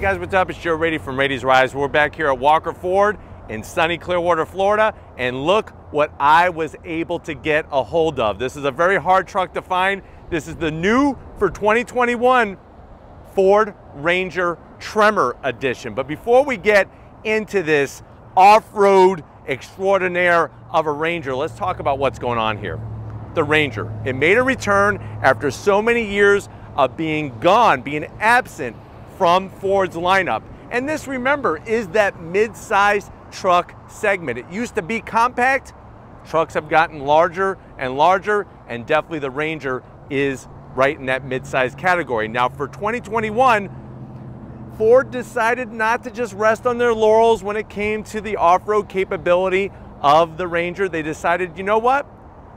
guys, what's up? It's Joe Raiti from Raiti's Rise. We're back here at Walker Ford in sunny Clearwater, Florida, and look what I was able to get a hold of. This is a very hard truck to find. This is the new, for 2021, Ford Ranger Tremor edition. But before we get into this off-road extraordinaire of a Ranger, let's talk about what's going on here. The Ranger, it made a return after so many years of being gone, being absent from Ford's lineup. And this, remember, is that mid-sized truck segment. It used to be compact. Trucks have gotten larger and larger, and definitely the Ranger is right in that mid-sized category. Now for 2021, Ford decided not to just rest on their laurels when it came to the off-road capability of the Ranger. They decided, you know what?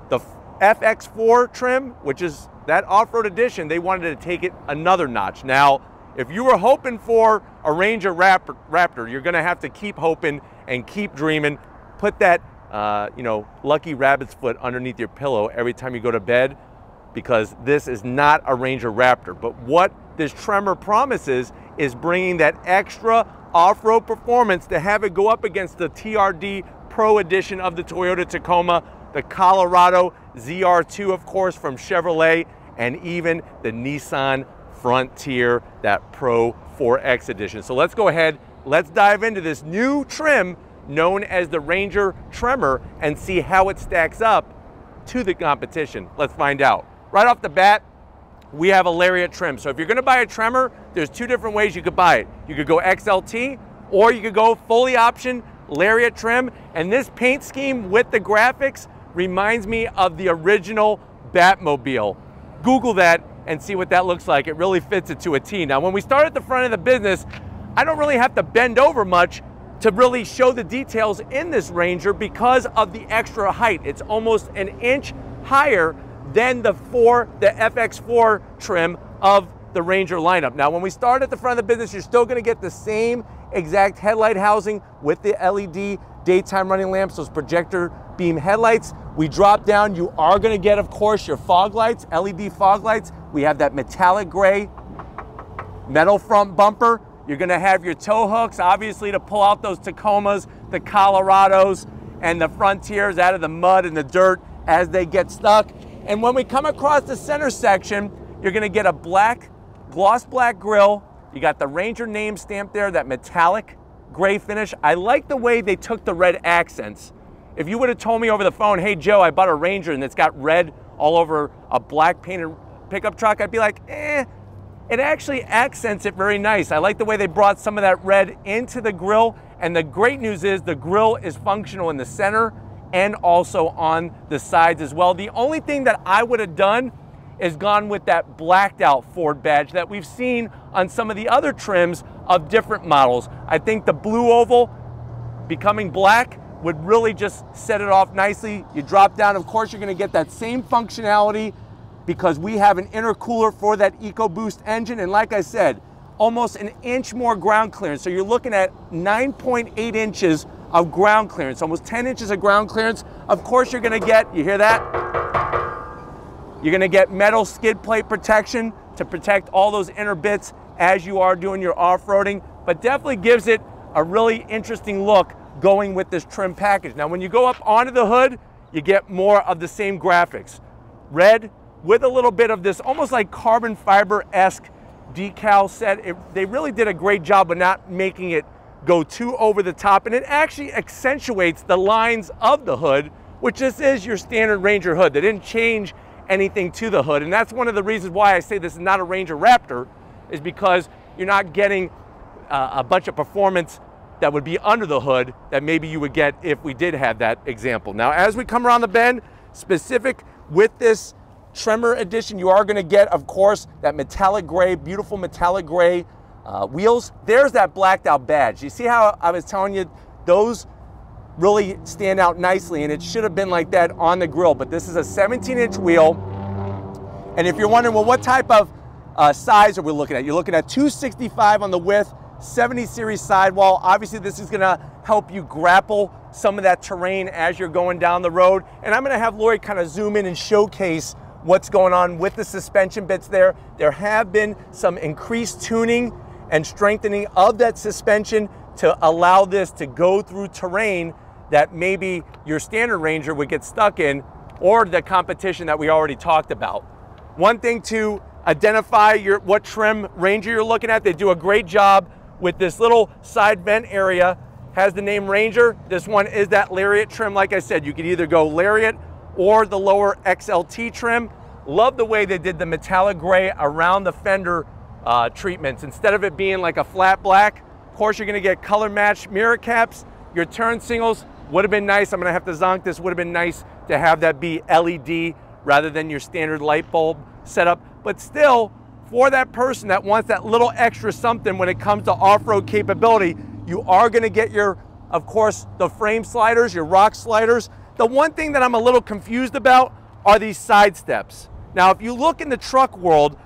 The FX4 trim, which is that off-road edition, they wanted to take it another notch. Now, if you were hoping for a Ranger Raptor, you're gonna have to keep hoping and keep dreaming. Put that, lucky rabbit's foot underneath your pillow every time you go to bed, because this is not a Ranger Raptor. But what this Tremor promises is bringing that extra off-road performance to have it go up against the TRD Pro edition of the Toyota Tacoma, the Colorado ZR2, of course, from Chevrolet, and even the Nissan Frontier, that Pro 4X edition. So let's go ahead, let's dive into this new trim known as the Ranger Tremor and see how it stacks up to the competition. Let's find out. Right off the bat, we have a Lariat trim. So if you're gonna buy a Tremor, there's two different ways you could buy it. You could go XLT, or you could go fully option Lariat trim. And this paint scheme with the graphics reminds me of the original Batmobile. Google that and see what that looks like. It really fits it to a T. Now, when we start at the front of the business, I don't really have to bend over much to really show the details in this Ranger because of the extra height. It's almost an inch higher than the FX4 trim of the Ranger lineup. Now, when we start at the front of the business, you're still gonna get the same exact headlight housing with the LED daytime running lamps, those projector beam headlights. We drop down, you are gonna get, of course, your fog lights, LED fog lights. We have that metallic gray metal front bumper. You're gonna have your tow hooks, obviously, to pull out those Tacomas, the Colorados, and the Frontiers out of the mud and the dirt as they get stuck. And when we come across the center section, you're gonna get a black, gloss black grille. You got the Ranger name stamped there, that metallic gray finish. I like the way they took the red accents. If you would have told me over the phone, hey Joe, I bought a Ranger and it's got red all over a black painted pickup truck, I'd be like, it actually accents it very nice. I like the way they brought some of that red into the grille, and the great news is the grille is functional in the center and also on the sides as well. The only thing that I would have done is gone with that blacked out Ford badge that we've seen on some of the other trims of different models. I think the blue oval becoming black would really just set it off nicely. You drop down, of course, you're gonna get that same functionality because we have an intercooler for that EcoBoost engine. And like I said, almost an inch more ground clearance. So you're looking at 9.8 inches of ground clearance, almost 10 inches of ground clearance. Of course, you're gonna get, you hear that? You're gonna get metal skid plate protection to protect all those inner bits as you are doing your off-roading, but definitely gives it a really interesting look going with this trim package. Now, when you go up onto the hood, you get more of the same graphics. Red with a little bit of this almost like carbon fiber-esque decal set. They really did a great job of not making it go too over the top, and it actually accentuates the lines of the hood, which this is your standard Ranger hood. They didn't change anything to the hood, and that's one of the reasons why I say this is not a Ranger Raptor, is because you're not getting a bunch of performance that would be under the hood that maybe you would get if we did have that example. Now, as we come around the bend, specific with this Tremor edition, you are gonna get, of course, that metallic gray, beautiful metallic gray wheels. There's that blacked out badge. You see how I was telling you, those really stand out nicely, and it should have been like that on the grill, but this is a 17-inch wheel. And if you're wondering, well, what type of size are we looking at? You're looking at 265 on the width, 70 series sidewall. Obviously, this is gonna help you grapple some of that terrain as you're going down the road. And I'm gonna have Lori kind of zoom in and showcase what's going on with the suspension bits there. There have been some increased tuning and strengthening of that suspension to allow this to go through terrain that maybe your standard Ranger would get stuck in, or the competition that we already talked about. One thing to identify what trim Ranger you're looking at, they do a great job with this little side vent area. Has the name Ranger. This one is that Lariat trim. Like I said, you could either go Lariat or the lower XLT trim. Love the way they did the metallic gray around the fender treatments. Instead of it being like a flat black, of course you're gonna get color matched mirror caps. Your turn signals would have been nice. I'm gonna have to zonk this. Would have been nice to have that be LED rather than your standard light bulb setup. But still, for that person that wants that little extra something when it comes to off-road capability, you are gonna get your, of course, the frame sliders, your rock sliders. The one thing that I'm a little confused about are these side steps. Now, if you look in the truck world,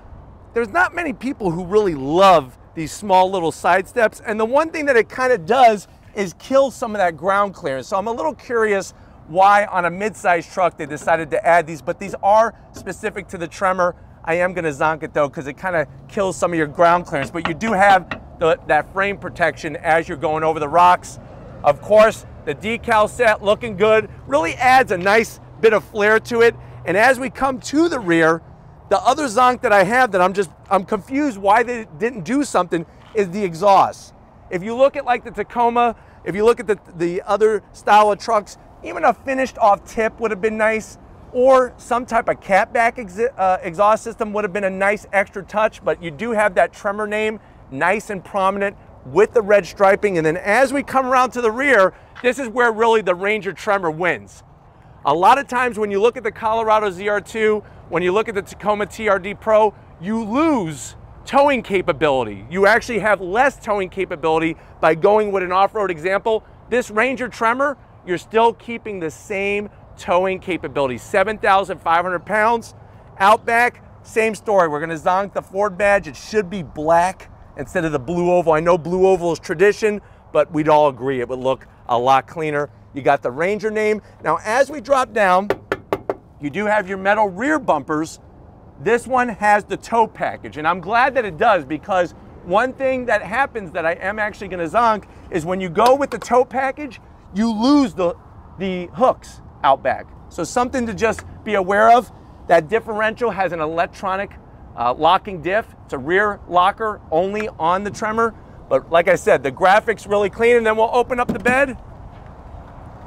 there's not many people who really love these small little side steps. And the one thing that it kind of does is kill some of that ground clearance. So I'm a little curious why on a mid-sized truck they decided to add these, but these are specific to the Tremor. I am gonna zonk it though, because it kind of kills some of your ground clearance, but you do have that frame protection as you're going over the rocks. Of course, the decal set looking good, really adds a nice bit of flair to it. And as we come to the rear, the other zonk that I have that I'm confused why they didn't do something is the exhaust. If you look at like the Tacoma, if you look at the other style of trucks, even a finished off tip would have been nice, or some type of catback exhaust system would have been a nice extra touch, but you do have that Tremor name nice and prominent with the red striping. And then as we come around to the rear, this is where really the Ranger Tremor wins. A lot of times when you look at the Colorado ZR2, when you look at the Tacoma TRD Pro, you lose towing capability. You actually have less towing capability by going with an off-road example. This Ranger Tremor, you're still keeping the same towing capability, 7,500 pounds. Outback, same story. We're gonna zonk the Ford badge. It should be black instead of the blue oval. I know blue oval is tradition, but we'd all agree it would look a lot cleaner. You got the Ranger name. Now, as we drop down, you do have your metal rear bumpers. This one has the tow package, and I'm glad that it does, because one thing that happens that I am actually gonna zonk is when you go with the tow package, you lose the hooks out back. So something to just be aware of. That differential has an electronic locking diff. It's a rear locker only on the Tremor. But like I said, the graphics really clean. And then we'll open up the bed.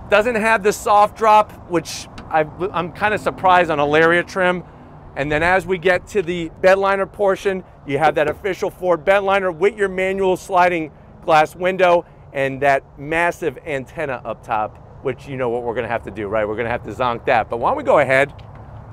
Doesn't have the soft drop, which I'm kind of surprised on a Lariat trim. And then as we get to the bed liner portion, you have that official Ford bed liner with your manual sliding glass window and that massive antenna up top, which you know what we're gonna have to do, right? We're gonna have to zonk that. But why don't we go ahead,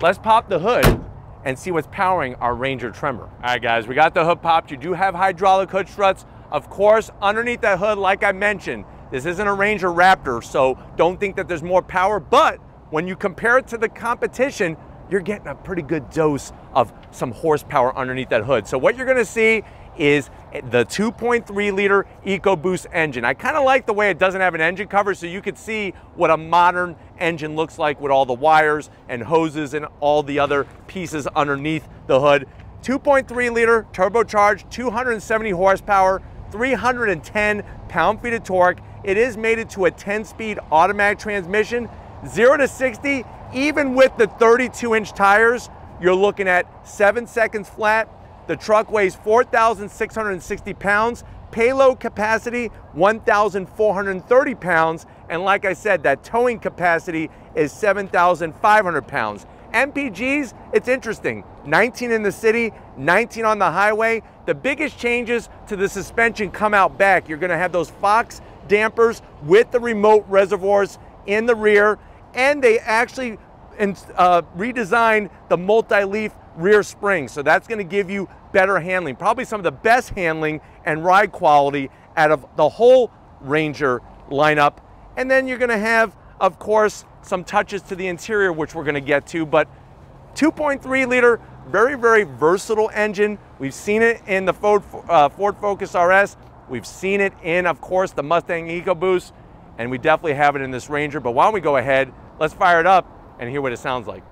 let's pop the hood and see what's powering our Ranger Tremor. All right, guys, we got the hood popped. You do have hydraulic hood struts. Of course, underneath that hood, like I mentioned, this isn't a Ranger Raptor, so don't think that there's more power, but when you compare it to the competition, you're getting a pretty good dose of some horsepower underneath that hood. So what you're gonna see is the 2.3 liter EcoBoost engine. I kind of like the way it doesn't have an engine cover, so you could see what a modern engine looks like with all the wires and hoses and all the other pieces underneath the hood. 2.3 liter turbocharged, 270 horsepower, 310 pound-feet of torque. It is mated to a 10-speed automatic transmission. 0 to 60, even with the 32-inch tires, you're looking at 7 seconds flat. The truck weighs 4,660 pounds, payload capacity 1,430 pounds, and like I said, that towing capacity is 7,500 pounds. MPGs, it's interesting, 19 in the city, 19 on the highway. The biggest changes to the suspension come out back. You're gonna have those Fox dampers with the remote reservoirs in the rear, and they actually redesigned the multi-leaf rear spring. So that's gonna give you better handling, probably some of the best handling and ride quality out of the whole Ranger lineup. And then you're gonna have, of course, some touches to the interior, which we're gonna get to, but 2.3 liter, very, very versatile engine. We've seen it in the Ford Focus RS. We've seen it in, of course, the Mustang EcoBoost, and we definitely have it in this Ranger. But why don't we go ahead, let's fire it up and hear what it sounds like.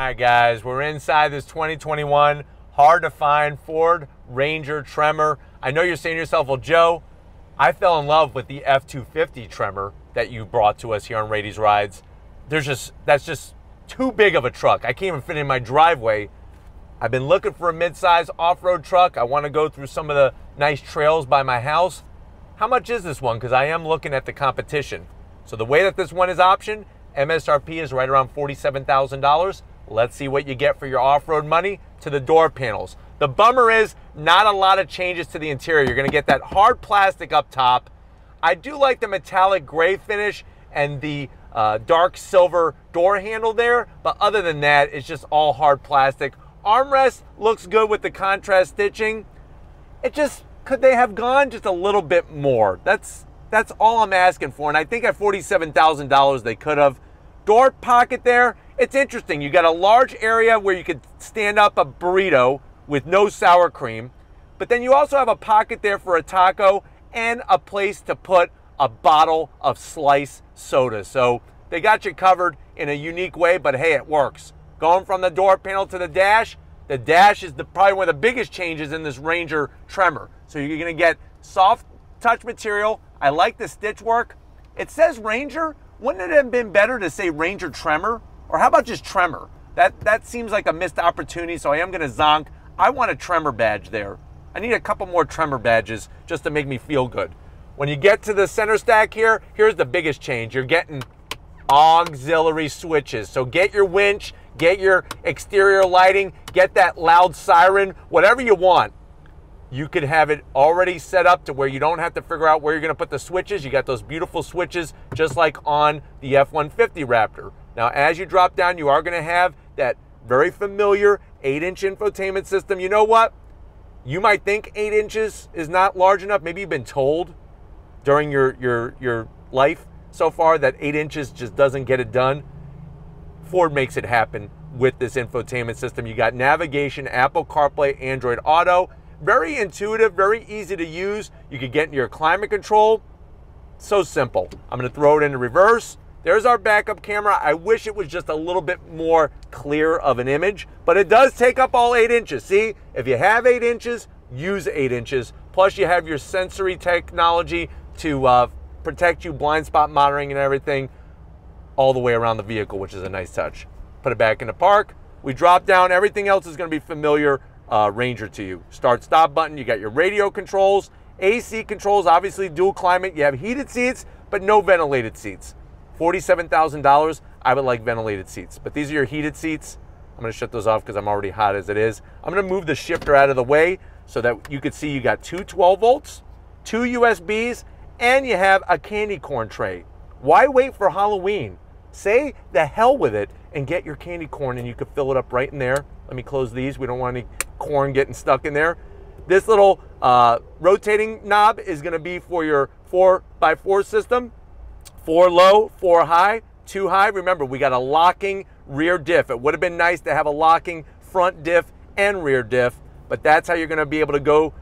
right, guys, we're inside this 2021 hard to find Ford Ranger Tremor. I know you're saying to yourself, well, Joe, I fell in love with the F-250 Tremor that you brought to us here on Raiti's Rides. That's just too big of a truck. I can't even fit in my driveway. I've been looking for a mid-size off-road truck. I want to go through some of the nice trails by my house. How much is this one? Because I am looking at the competition. So the way that this one is optioned, MSRP is right around $47,000. Let's see what you get for your off-road money. To the door panels. The bummer is not a lot of changes to the interior. You're going to get that hard plastic up top. I do like the metallic gray finish and the dark silver door handle there, but other than that, it's just all hard plastic. Armrest looks good with the contrast stitching. Could they have gone just a little bit more? That's all I'm asking for, and I think at $47,000 they could have. Door pocket there, it's interesting. You got a large area where you could stand up a burrito with no sour cream, but then you also have a pocket there for a taco and a place to put a bottle of sliced soda. So they got you covered in a unique way, but hey, it works. Going from the door panel to the dash is probably one of the biggest changes in this Ranger Tremor. So you're gonna get soft touch material. I like the stitch work. It says Ranger. Wouldn't it have been better to say Ranger Tremor? Or how about just Tremor? That seems like a missed opportunity, so I am gonna zonk. I want a Tremor badge there. I need a couple more Tremor badges just to make me feel good. When you get to the center stack here, here's the biggest change. You're getting auxiliary switches. So get your winch, get your exterior lighting, get that loud siren, whatever you want. You could have it already set up to where you don't have to figure out where you're gonna put the switches. You got those beautiful switches just like on the F-150 Raptor. Now, as you drop down, you are gonna have that very familiar 8-inch infotainment system. You know what? You might think 8 inches is not large enough. Maybe you've been told during your life so far that 8 inches just doesn't get it done. Ford makes it happen with this infotainment system. You got navigation, Apple CarPlay, Android Auto. Very intuitive, very easy to use. You could get into your climate control. So simple. I'm gonna throw it into reverse. There's our backup camera. I wish it was just a little bit more clear of an image, but it does take up all 8 inches. See, if you have 8 inches, use 8 inches. Plus you have your sensory technology to protect you, blind spot monitoring and everything all the way around the vehicle, which is a nice touch. Put it back in the park. We drop down. Everything else is gonna be familiar Ranger to you. Start stop button. You got your radio controls, AC controls, obviously dual climate. You have heated seats, but no ventilated seats. $47,000, I would like ventilated seats, but these are your heated seats. I'm gonna shut those off because I'm already hot as it is. I'm gonna move the shifter out of the way so that you could see you got two 12 volts, two USBs, and you have a candy corn tray. Why wait for Halloween? Say the hell with it and get your candy corn, and you could fill it up right in there. Let me close these. We don't want any corn getting stuck in there. This little rotating knob is gonna be for your 4x4 system. 4 low, 4 high, 2 high. Remember, we got a locking rear diff. It would have been nice to have a locking front diff and rear diff, but that's how you're gonna be able to go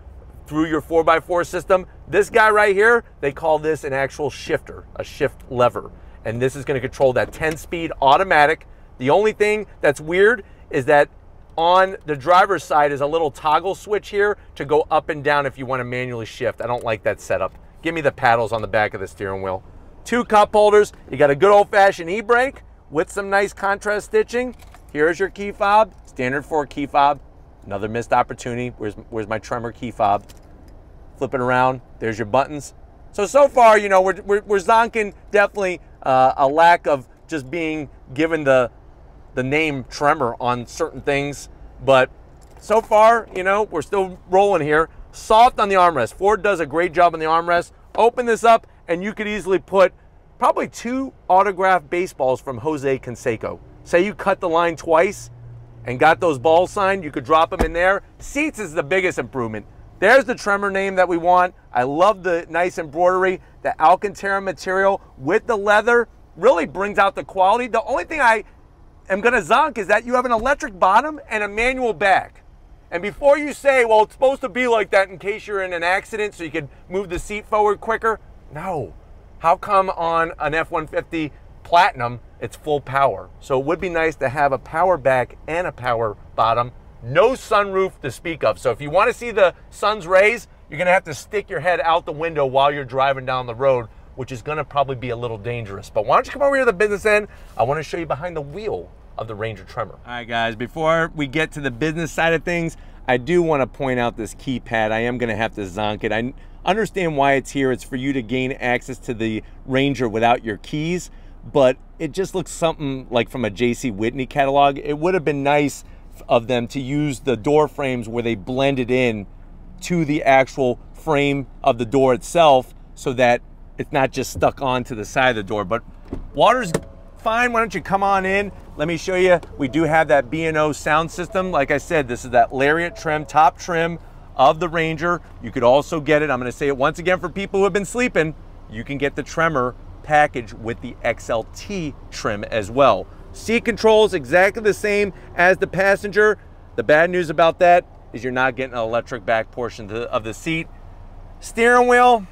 through your 4x4 system. This guy right here, they call this an actual shifter, a shift lever. And this is gonna control that 10-speed automatic. The only thing that's weird is that on the driver's side is a little toggle switch here to go up and down if you wanna manually shift. I don't like that setup. Give me the paddles on the back of the steering wheel. 2 cup holders. You got a good old-fashioned e-brake with some nice contrast stitching. Here's your key fob, standard Ford key fob. Another missed opportunity. Where's my Tremor key fob? Flip it around. There's your buttons. So far, you know, we're zonking definitely a lack of just being given the name Tremor on certain things, but so far, you know, we're still rolling here. Soft on the armrest. Ford does a great job on the armrest. Open this up, and you could easily put probably 2 autographed baseballs from Jose Canseco. Say you cut the line twice and got those balls signed, you could drop them in there. Seats is the biggest improvement. There's the Tremor name that we want. I love the nice embroidery. The Alcantara material with the leather really brings out the quality. The only thing I am gonna zonk is that you have an electric bottom and a manual back. And before you say, well, it's supposed to be like that in case you're in an accident so you can move the seat forward quicker, no. How come on an F-150 Platinum it's full power. So it would be nice to have a power back and a power bottom. No sunroof to speak of. So if you want to see the sun's rays, you're going to have to stick your head out the window while you're driving down the road, which is going to probably be a little dangerous. But why don't you come over here to the business end? I want to show you behind the wheel of the Ranger Tremor. All right, guys, before we get to the business side of things, I do want to point out this keypad. I am going to have to zonk it. I understand why it's here. It's for you to gain access to the Ranger without your keys, but it just looks something like from a J.C. Whitney catalog. It would have been nice of them to use the door frames where they blended in to the actual frame of the door itself so that it's not just stuck onto the side of the door. But water's fine. Why don't you come on in? Let me show you. We do have that B&O sound system. Like I said, this is that Lariat trim, top trim of the Ranger. You could also get it, I'm gonna say it once again for people who have been sleeping, you can get the Tremor package with the XLT trim as well. Seat controls exactly the same as the passenger. The bad news about that is you're not getting an electric back portion of the seat. Steering wheel,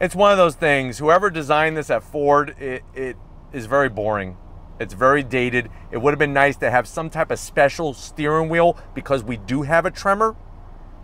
it's one of those things. Whoever designed this at Ford, it is very boring. It's very dated. It would have been nice to have some type of special steering wheel because we do have a Tremor,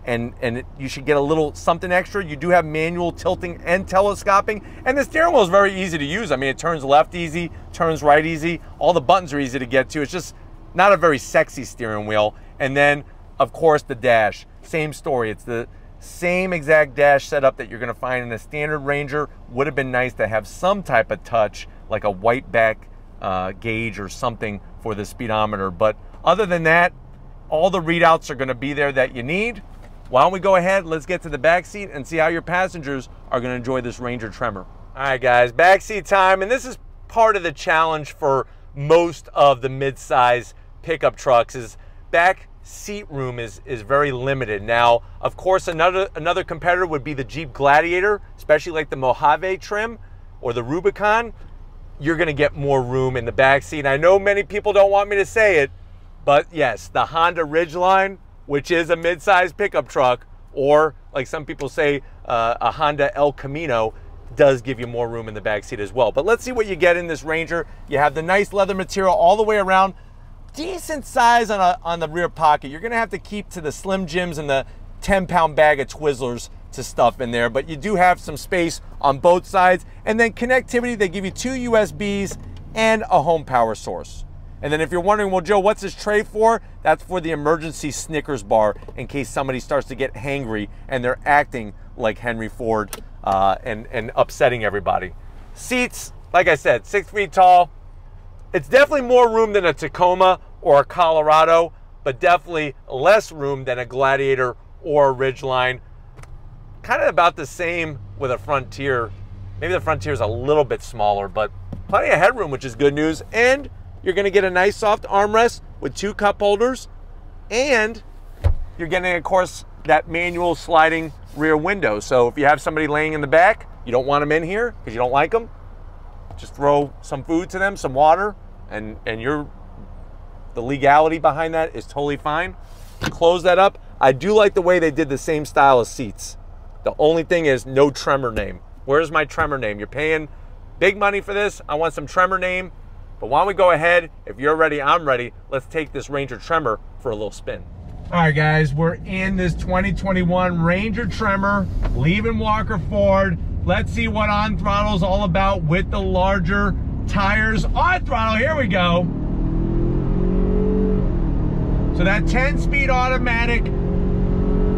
and you should get a little something extra. You do have manual tilting and telescoping, and the steering wheel is very easy to use. I mean, it turns left easy, turns right easy. All the buttons are easy to get to. It's just not a very sexy steering wheel. And then, of course, the dash. Same story. It's the same exact dash setup that you're going to find in a standard Ranger. Would have been nice to have some type of touch, like a white back gauge or something for the speedometer. But other than that, all the readouts are going to be there that you need. Why don't we go ahead, let's get to the back seat and see how your passengers are going to enjoy this Ranger Tremor. All right, guys, back seat time. And this is part of the challenge for most of the mid-size pickup trucks is back seat room is very limited. Now, of course, another competitor would be the Jeep Gladiator, especially like the Mojave trim or the Rubicon. You're going to get more room in the back seat. I know many people don't want me to say it, but yes, the Honda Ridgeline, which is a mid-size pickup truck, or like some people say, a Honda El Camino, does give you more room in the back seat as well. But let's see what you get in this Ranger. You have the nice leather material all the way around. Decent size on the rear pocket. You're gonna have to keep to the Slim Jims and the 10-pound bag of Twizzlers to stuff in there, but you do have some space on both sides. And then connectivity, they give you 2 USBs and a home power source. And then if you're wondering, well, Joe, what's this tray for? That's for the emergency Snickers bar in case somebody starts to get hangry and they're acting like Henry Ford and upsetting everybody. Seats, like I said, 6 feet tall. It's definitely more room than a Tacoma or a Colorado, but definitely less room than a Gladiator or a Ridgeline. Kind of about the same with a Frontier. Maybe the Frontier is a little bit smaller, but plenty of headroom, which is good news. And you're going to get a nice soft armrest with 2 cup holders, and you're getting, of course, that manual sliding rear window. So if you have somebody laying in the back, you don't want them in here because you don't like them, just throw some food to them, some water, and the legality behind that is totally fine. Close that up. I do like the way they did the same style of seats. The only thing is no Tremor name. Where's my Tremor name? You're paying big money for this. I want some Tremor name. But why don't we go ahead, if you're ready, I'm ready. Let's take this Ranger Tremor for a little spin. All right, guys, we're in this 2021 Ranger Tremor, leaving Walker Ford. Let's see what on throttle is all about with the larger tires. On throttle, here we go. So that 10-speed automatic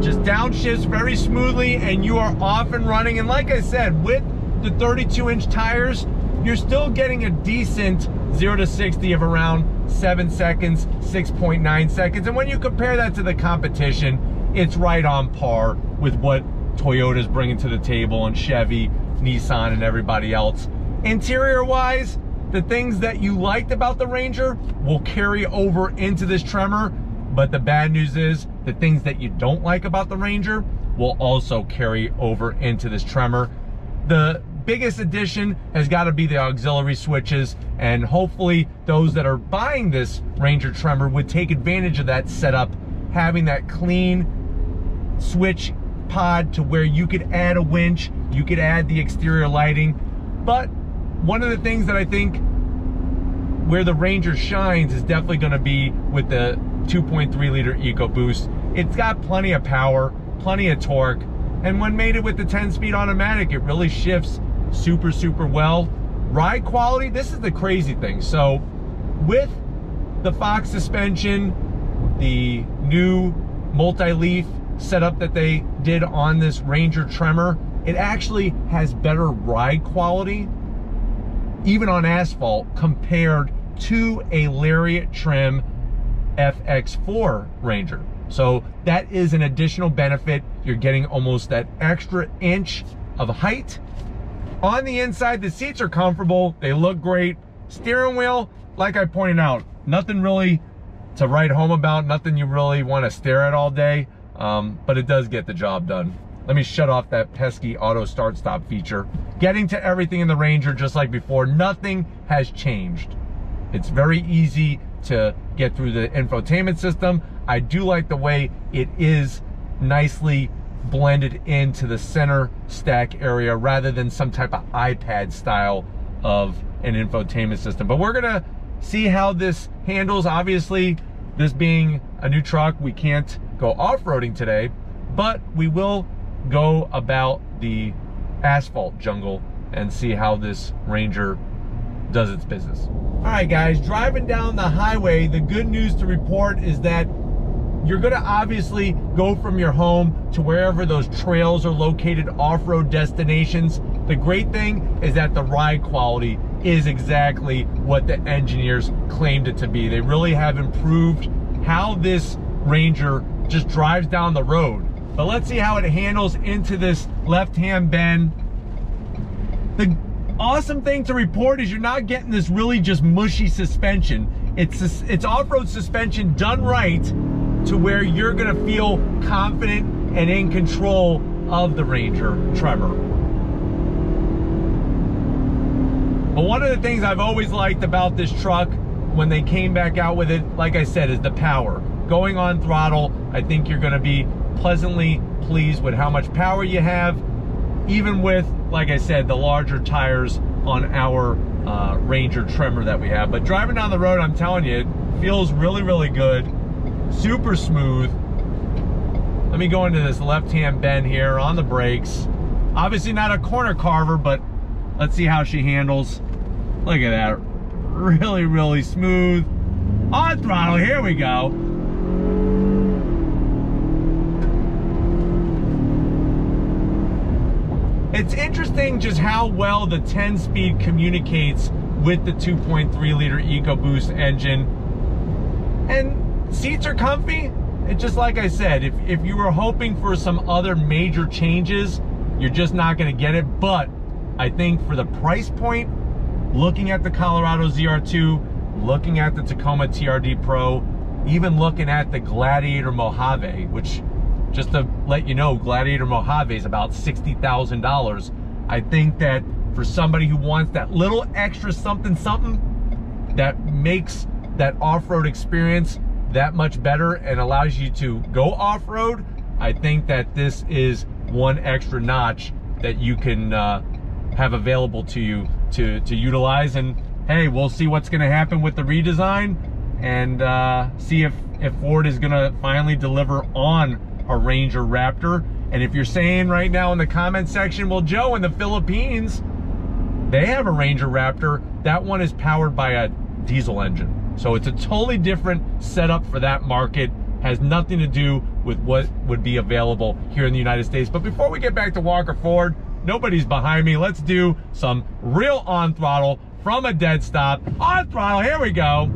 just downshifts very smoothly, and you are off and running. And like I said, with the 32-inch tires, you're still getting a decent 0 to 60 of around 7 seconds, 6.9 seconds. And when you compare that to the competition, it's right on par with what Toyota's bringing to the table, and Chevy, Nissan, and everybody else. Interior-wise, the things that you liked about the Ranger will carry over into this Tremor, but the bad news is the things that you don't like about the Ranger will also carry over into this Tremor. The biggest addition has got to be the auxiliary switches, and hopefully those that are buying this Ranger Tremor would take advantage of that setup, having that clean switch pod to where you could add a winch, you could add the exterior lighting. But one of the things that I think where the Ranger shines is definitely going to be with the 2.3 liter EcoBoost. It's got plenty of power, plenty of torque, and when mated with the 10-speed automatic, it really shifts super, super well. Ride quality, this is the crazy thing. So with the Fox suspension, the new multi-leaf setup that they did on this Ranger Tremor, it actually has better ride quality, even on asphalt, compared to a Lariat trim FX4 Ranger. So that is an additional benefit. You're getting almost that extra inch of height. On the inside, the seats are comfortable. They look great. Steering wheel, like I pointed out, nothing really to write home about, nothing you really want to stare at all day, but it does get the job done. Let me shut off that pesky auto start stop feature. Getting to everything in the Ranger just like before, nothing has changed. It's very easy to get through the infotainment system. I do like the way it is nicely blended into the center stack area rather than some type of iPad style of an infotainment system. But we're gonna see how this handles. Obviously, this being a new truck, we can't go off-roading today, but we will go about the asphalt jungle and see how this Ranger does its business. All right, guys, driving down the highway, the good news to report is that you're gonna obviously go from your home to wherever those trails are located, off-road destinations. The great thing is that the ride quality is exactly what the engineers claimed it to be. They really have improved how this Ranger just drives down the road. But let's see how it handles into this left-hand bend. The awesome thing to report is you're not getting this really just mushy suspension. It's off-road suspension done right to where you're gonna feel confident and in control of the Ranger Tremor. But one of the things I've always liked about this truck when they came back out with it, like I said, is the power. Going on throttle, I think you're gonna be pleasantly pleased with how much power you have, even with, like I said, the larger tires on our Ranger Tremor that we have. But driving down the road, I'm telling you, it feels really, really good. Super smooth. Let me go into this left-hand bend here on the brakes. Obviously not a corner carver, but let's see how she handles. Look at that. Really, really smooth. On throttle, here we go. It's interesting just how well the 10-speed communicates with the 2.3 liter EcoBoost engine. And seats are comfy. It's just like I said, if you were hoping for some other major changes, you're just not gonna get it. But I think for the price point, looking at the Colorado ZR2, looking at the Tacoma TRD Pro, even looking at the Gladiator Mojave, which, just to let you know, Gladiator Mojave is about $60,000. I think that for somebody who wants that little extra something that makes that off-road experience that much better and allows you to go off-road, I think that this is one extra notch that you can have available to you to utilize. And hey, we'll see what's gonna happen with the redesign and see if Ford is gonna finally deliver on a Ranger Raptor. And if you're saying right now in the comment section, well, Joe, in the Philippines, they have a Ranger Raptor. That one is powered by a diesel engine. So it's a totally different setup for that market. Has nothing to do with what would be available here in the United States. But before we get back to Walker Ford, nobody's behind me. Let's do some real on throttle from a dead stop. On throttle, here we go.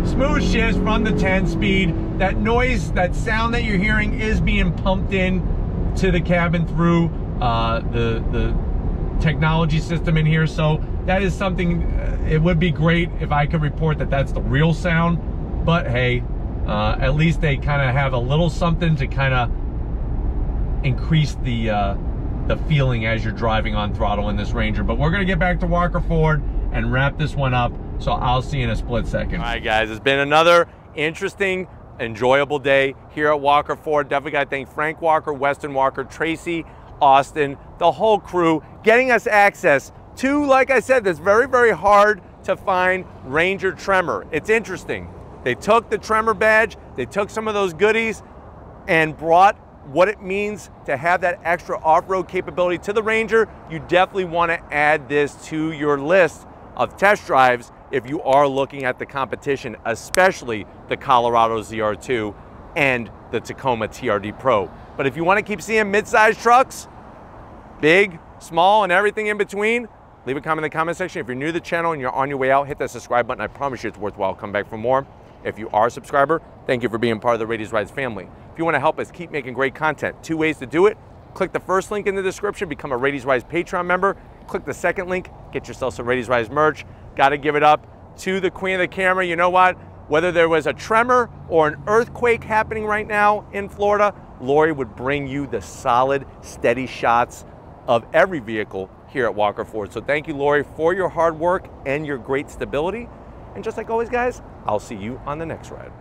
Smooth shifts from the 10-speed. That noise, that sound that you're hearing is being pumped in to the cabin through the technology system in here. So that is something, it would be great if I could report that that's the real sound. But hey, at least they kind of have a little something to kind of increase the feeling as you're driving on throttle in this Ranger. But we're gonna get back to Walker Ford and wrap this one up. So I'll see you in a split second. All right, guys, it's been another interesting, enjoyable day here at Walker Ford. Definitely got to thank Frank Walker, Weston Walker, Tracy Austin, the whole crew, getting us access to, like I said, this very, very hard to find Ranger Tremor. It's interesting. They took the Tremor badge, they took some of those goodies and brought what it means to have that extra off-road capability to the Ranger. You definitely want to add this to your list of test drives if you are looking at the competition, especially the Colorado ZR2 and the Tacoma TRD Pro. But if you want to keep seeing mid-sized trucks, big, small, and everything in between, leave a comment in the comment section. If you're new to the channel and you're on your way out, hit that subscribe button. I promise you it's worthwhile. Come back for more. If you are a subscriber, thank you for being part of the Raity's Rides family. If you want to help us keep making great content, 2 ways to do it. Click the first link in the description, become a Raity's Rides Patreon member. Click the second link, get yourself some Raity's Rides merch. Got to give it up to the queen of the camera. You know what? Whether there was a tremor or an earthquake happening right now in Florida, Lori would bring you the solid, steady shots of every vehicle here at Walker Ford. So thank you, Lori, for your hard work and your great stability. And just like always, guys, I'll see you on the next ride.